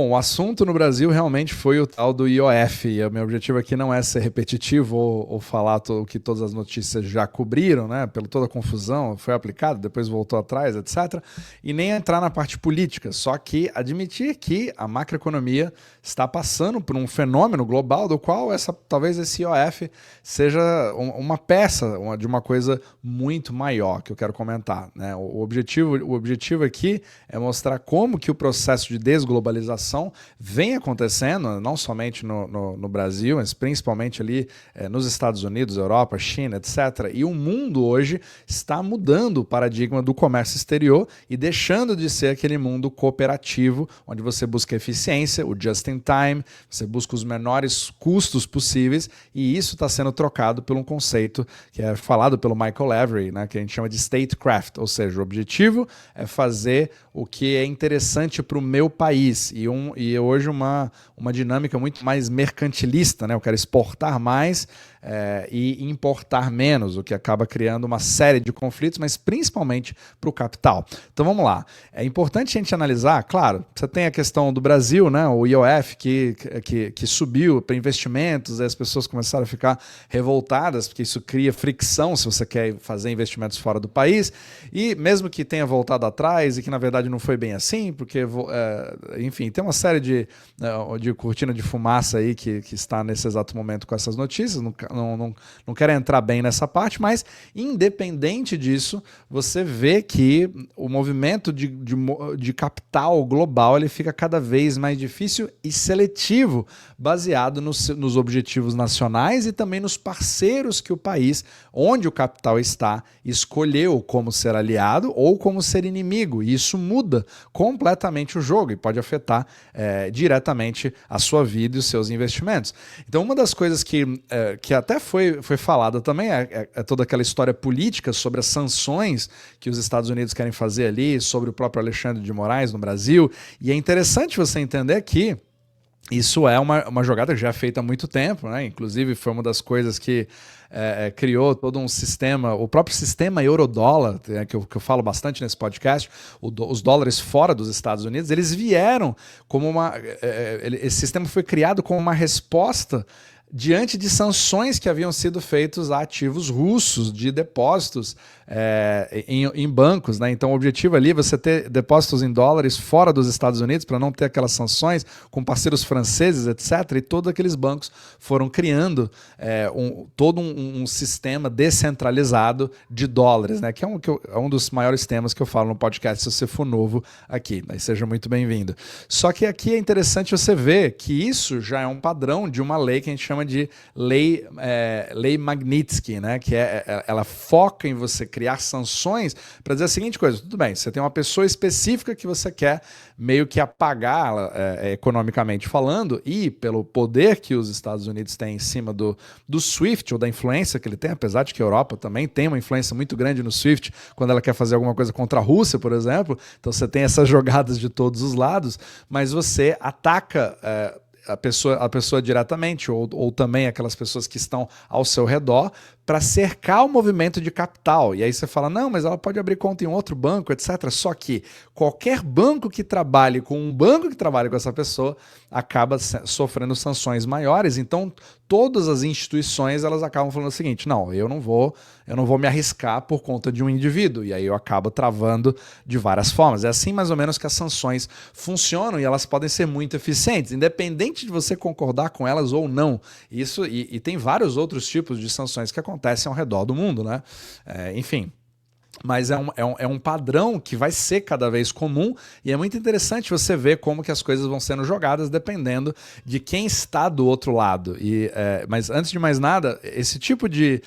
Bom, o assunto no Brasil realmente foi o tal do IOF, e o meu objetivo aqui não é ser repetitivo ou falar o que todas as notícias já cobriram, né, pela toda a confusão, foi aplicado, depois voltou atrás, etc., e nem entrar na parte política, só que admitir que a macroeconomia está passando por um fenômeno global do qual talvez esse IOF seja uma peça de uma coisa muito maior que eu quero comentar, né? O objetivo aqui é mostrar como que o processo de desglobalização vem acontecendo, não somente no Brasil, mas principalmente ali nos Estados Unidos, Europa, China, etc. E o mundo hoje está mudando o paradigma do comércio exterior e deixando de ser aquele mundo cooperativo, onde você busca eficiência, o just in time, você busca os menores custos possíveis, e isso está sendo trocado por um conceito que é falado pelo Michael Lavery, né, que a gente chama de statecraft, ou seja, o objetivo é fazer o que é interessante para o meu país, e hoje uma dinâmica muito mais mercantilista, né? Eu quero exportar mais e importar menos, o que acaba criando uma série de conflitos, mas principalmente para o capital. Então vamos lá. É importante a gente analisar, claro, você tem a questão do Brasil, né? O IOF que subiu para investimentos, as pessoas começaram a ficar revoltadas, porque isso cria fricção se você quer fazer investimentos fora do país, e mesmo que tenha voltado atrás e que na verdade não foi bem assim, porque, enfim, tem uma série de cortina de fumaça aí que está nesse exato momento com essas notícias, não quero entrar bem nessa parte, mas independente disso, você vê que o movimento de capital global ele fica cada vez mais difícil e seletivo, baseado nos objetivos nacionais e também nos parceiros que o país, onde o capital está, escolheu como ser aliado ou como ser inimigo. E isso muda completamente o jogo e pode afetar diretamente a sua vida e os seus investimentos. Então, uma das coisas que até foi falada também é toda aquela história política sobre as sanções que os Estados Unidos querem fazer ali, sobre o próprio Alexandre de Moraes no Brasil. E é interessante você entender que isso é uma jogada que já é feita há muito tempo, né? Inclusive foi uma das coisas que criou todo um sistema, o próprio sistema euro-dólar, que eu falo bastante nesse podcast, os dólares fora dos Estados Unidos, eles vieram como esse sistema foi criado como uma resposta diante de sanções que haviam sido feitas a ativos russos de depósitos em bancos, né? Então o objetivo ali é você ter depósitos em dólares fora dos Estados Unidos para não ter aquelas sanções com parceiros franceses, etc. E todos aqueles bancos foram criando todo um sistema descentralizado de dólares, né? Que é um dos maiores temas que eu falo no podcast, se você for novo aqui, mas seja muito bem-vindo. Só que aqui é interessante você ver que isso já é um padrão de uma lei que a gente chama de lei Magnitsky, né? Que ela foca em você criar sanções para dizer a seguinte coisa: tudo bem, você tem uma pessoa específica que você quer meio que apagar economicamente falando, e pelo poder que os Estados Unidos têm em cima do SWIFT, ou da influência que ele tem, apesar de que a Europa também tem uma influência muito grande no SWIFT quando ela quer fazer alguma coisa contra a Rússia, por exemplo. Então você tem essas jogadas de todos os lados, mas você ataca a pessoa diretamente, ou também aquelas pessoas que estão ao seu redor, para cercar o movimento de capital. E aí você fala, não, mas ela pode abrir conta em outro banco, etc. Só que qualquer banco que trabalhe com um banco que trabalhe com essa pessoa acaba sofrendo sanções maiores. Então todas as instituições elas acabam falando o seguinte: não, eu não vou me arriscar por conta de um indivíduo. E aí eu acabo travando de várias formas. É assim mais ou menos que as sanções funcionam, e elas podem ser muito eficientes, independente de você concordar com elas ou não. Isso, e tem vários outros tipos de sanções que acontecem ao redor do mundo, né? Enfim. Mas é um padrão que vai ser cada vez comum, e é muito interessante você ver como que as coisas vão sendo jogadas dependendo de quem está do outro lado. Mas antes de mais nada, esse tipo de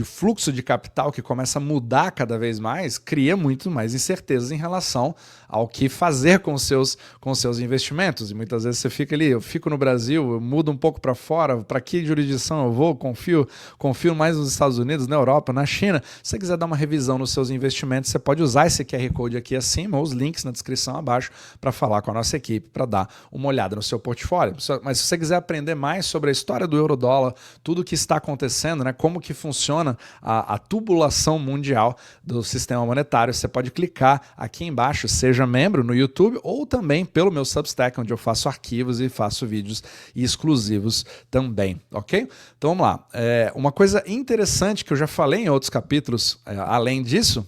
fluxo de capital que começa a mudar cada vez mais cria muito mais incertezas em relação ao que fazer com os seus investimentos. E muitas vezes você fica ali, eu fico no Brasil, eu mudo um pouco para fora, para que jurisdição eu vou, confio mais nos Estados Unidos, na Europa, na China. Se você quiser dar uma revisão nos seus investimentos, você pode usar esse QR Code aqui acima, ou os links na descrição abaixo, para falar com a nossa equipe, para dar uma olhada no seu portfólio. Mas se você quiser aprender mais sobre a história do euro-dólar, tudo o que está acontecendo, né, como que funciona a tubulação mundial do sistema monetário, você pode clicar aqui embaixo, seja seja membro no YouTube ou também pelo meu Substack, onde eu faço arquivos e faço vídeos exclusivos também, ok? Então vamos lá. Uma coisa interessante que eu já falei em outros capítulos, além disso,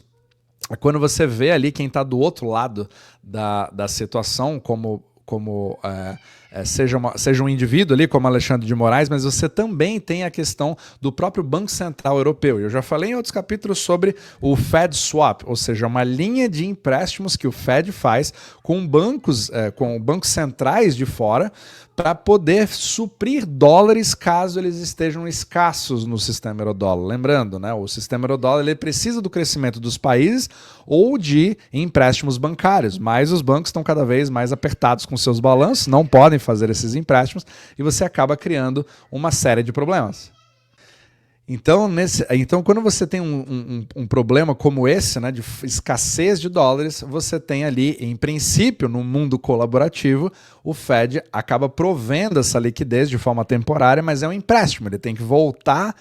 é quando você vê ali quem está do outro lado da situação, seja um indivíduo ali, como Alexandre de Moraes, mas você também tem a questão do próprio Banco Central Europeu. Eu já falei em outros capítulos sobre o Fed Swap, ou seja, uma linha de empréstimos que o Fed faz com bancos centrais de fora para poder suprir dólares caso eles estejam escassos no sistema eurodólar. Lembrando, né, o sistema eurodólar ele precisa do crescimento dos países ou de empréstimos bancários, mas os bancos estão cada vez mais apertados com seus balanços, não podem fazer esses empréstimos e você acaba criando uma série de problemas. Então, quando você tem um problema como esse, né, de escassez de dólares, você tem ali, em princípio, no mundo colaborativo, o Fed acaba provendo essa liquidez de forma temporária, mas é um empréstimo, ele tem que voltar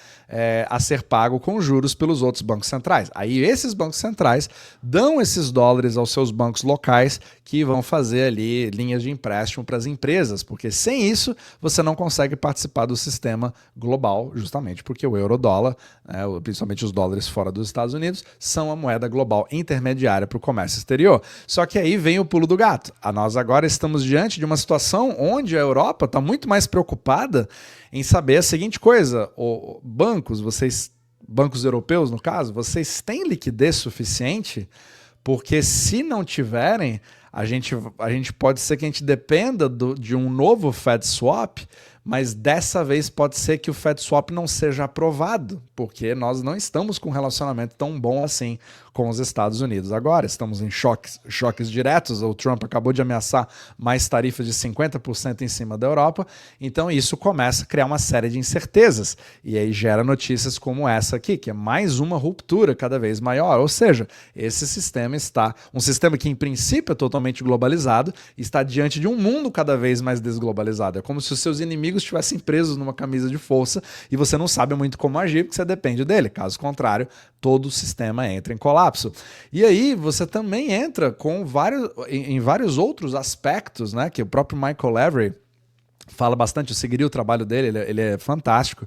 a ser pago com juros pelos outros bancos centrais. Aí esses bancos centrais dão esses dólares aos seus bancos locais que vão fazer ali linhas de empréstimo para as empresas, porque sem isso você não consegue participar do sistema global, justamente porque o euro-dólar, principalmente os dólares fora dos Estados Unidos, são a moeda global intermediária para o comércio exterior. Só que aí vem o pulo do gato. Nós agora estamos diante de uma situação onde a Europa está muito mais preocupada em saber a seguinte coisa: bancos europeus, no caso, vocês têm liquidez suficiente? Porque se não tiverem, a gente pode ser que a gente dependa de um novo Fed Swap, mas dessa vez pode ser que o Fed Swap não seja aprovado, porque nós não estamos com um relacionamento tão bom assim com os Estados Unidos. Agora estamos em choques diretos, o Trump acabou de ameaçar mais tarifas de 50% em cima da Europa, então isso começa a criar uma série de incertezas, e aí gera notícias como essa aqui, que é mais uma ruptura cada vez maior, ou seja, esse sistema um sistema que em princípio é totalmente globalizado, está diante de um mundo cada vez mais desglobalizado. É como se os seus inimigos estivessem presos numa camisa de força e você não sabe muito como agir porque você depende dele. Caso contrário, todo o sistema entra em colapso. E aí você também entra em vários outros aspectos, né, que o próprio Michael Lavery fala bastante. Eu seguiria o trabalho dele, ele é fantástico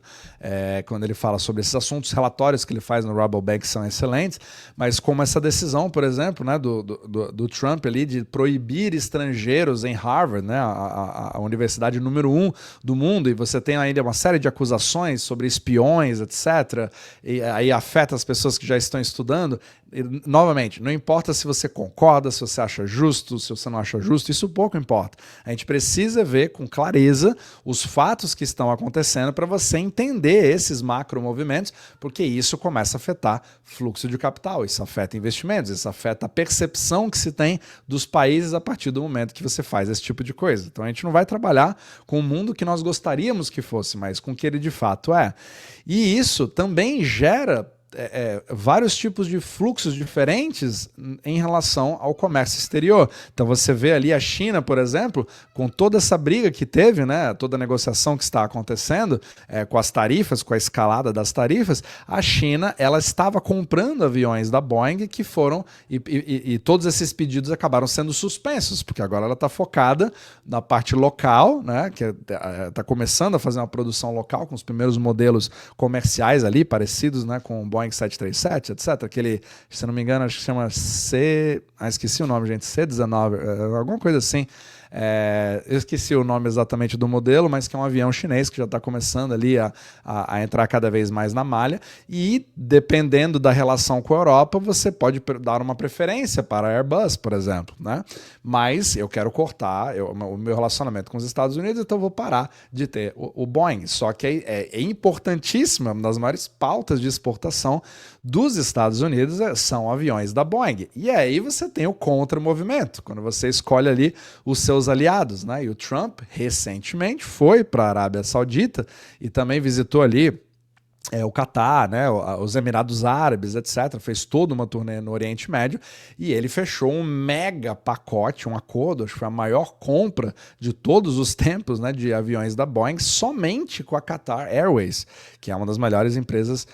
quando ele fala sobre esses assuntos. Relatórios que ele faz no Rabobank são excelentes, mas como essa decisão, por exemplo, né, do Trump ali de proibir estrangeiros em Harvard, né, a universidade número 1 do mundo, e você tem ainda uma série de acusações sobre espiões, etc., e aí afeta as pessoas que já estão estudando. E, novamente, não importa se você concorda, se você acha justo, se você não acha justo, isso pouco importa. A gente precisa ver com clareza os fatos que estão acontecendo para você entender esses macromovimentos, porque isso começa a afetar fluxo de capital, isso afeta investimentos, isso afeta a percepção que se tem dos países a partir do momento que você faz esse tipo de coisa. Então a gente não vai trabalhar com o mundo que nós gostaríamos que fosse, mas com o que ele de fato é. E isso também gera vários tipos de fluxos diferentes em relação ao comércio exterior. Então você vê ali a China, por exemplo, com toda essa briga que teve, né, toda a negociação que está acontecendo com as tarifas, com a escalada das tarifas, a China ela estava comprando aviões da Boeing que foram, e todos esses pedidos acabaram sendo suspensos, porque agora ela está focada na parte local, né, que está começando a fazer uma produção local com os primeiros modelos comerciais ali, parecidos, né, com o Boeing 737, etc. Aquele, se não me engano, acho que chama esqueci o nome, gente, C-19, alguma coisa assim. Eu esqueci o nome exatamente do modelo, mas que é um avião chinês que já está começando ali a entrar cada vez mais na malha, e dependendo da relação com a Europa, você pode dar uma preferência para a Airbus, por exemplo, né? Mas eu quero cortar o meu relacionamento com os Estados Unidos, então eu vou parar de ter o Boeing. Só que é importantíssima, uma das maiores pautas de exportação dos Estados Unidos são aviões da Boeing. E aí você tem o contra-movimento, quando você escolhe ali os seus aliados, né? E o Trump recentemente foi para a Arábia Saudita e também visitou ali o Catar, né, os Emirados Árabes, etc. Fez toda uma turnê no Oriente Médio e ele fechou um mega pacote, um acordo, acho que foi a maior compra de todos os tempos, né, de aviões da Boeing, somente com a Qatar Airways, que é uma das melhores empresas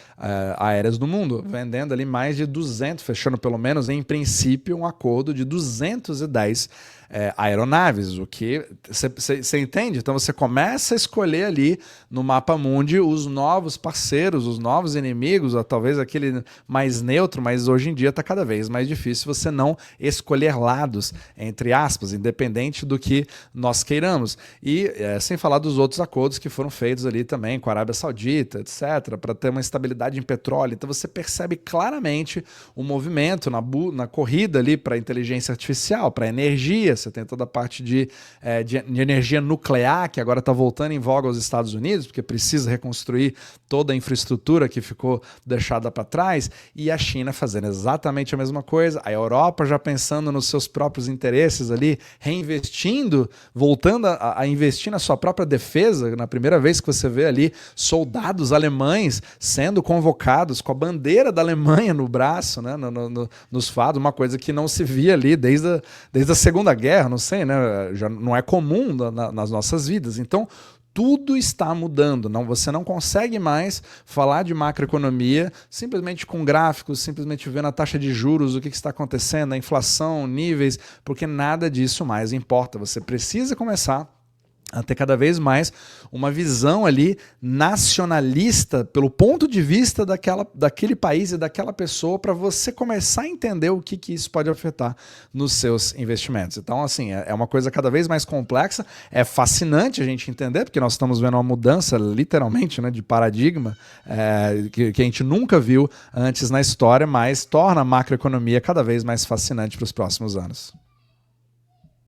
aéreas do mundo, vendendo ali mais de 200, fechando pelo menos em princípio um acordo de 210 aeronaves, o que você entende? Então você começa a escolher ali no mapa mundi os novos parceiros, os novos inimigos, ou talvez aquele mais neutro, mas hoje em dia está cada vez mais difícil você não escolher lados, entre aspas, independente do que nós queiramos. E sem falar dos outros acordos que foram feitos ali também com a Arábia Saudita, etc., para ter uma estabilidade em petróleo. Então você percebe claramente o movimento na corrida ali para a inteligência artificial, para a energia. Você tem toda a parte de energia nuclear, que agora está voltando em voga aos Estados Unidos, porque precisa reconstruir toda a infraestrutura que ficou deixada para trás, e a China fazendo exatamente a mesma coisa, a Europa já pensando nos seus próprios interesses ali, reinvestindo, voltando a investir na sua própria defesa, na primeira vez que você vê ali soldados alemães sendo convocados com a bandeira da Alemanha no braço, né, nos fados, uma coisa que não se via ali desde a Segunda Guerra, não sei, né? Já não é comum nas nossas vidas. Então, tudo está mudando. Você não consegue mais falar de macroeconomia simplesmente com gráficos, simplesmente vendo a taxa de juros, o que está acontecendo, a inflação, níveis, porque nada disso mais importa. Você precisa começar a ter cada vez mais uma visão ali nacionalista pelo ponto de vista daquele país e daquela pessoa, para você começar a entender o que isso pode afetar nos seus investimentos. Então, assim, é uma coisa cada vez mais complexa, é fascinante a gente entender, porque nós estamos vendo uma mudança, literalmente, né, de paradigma, que a gente nunca viu antes na história, mas torna a macroeconomia cada vez mais fascinante para os próximos anos.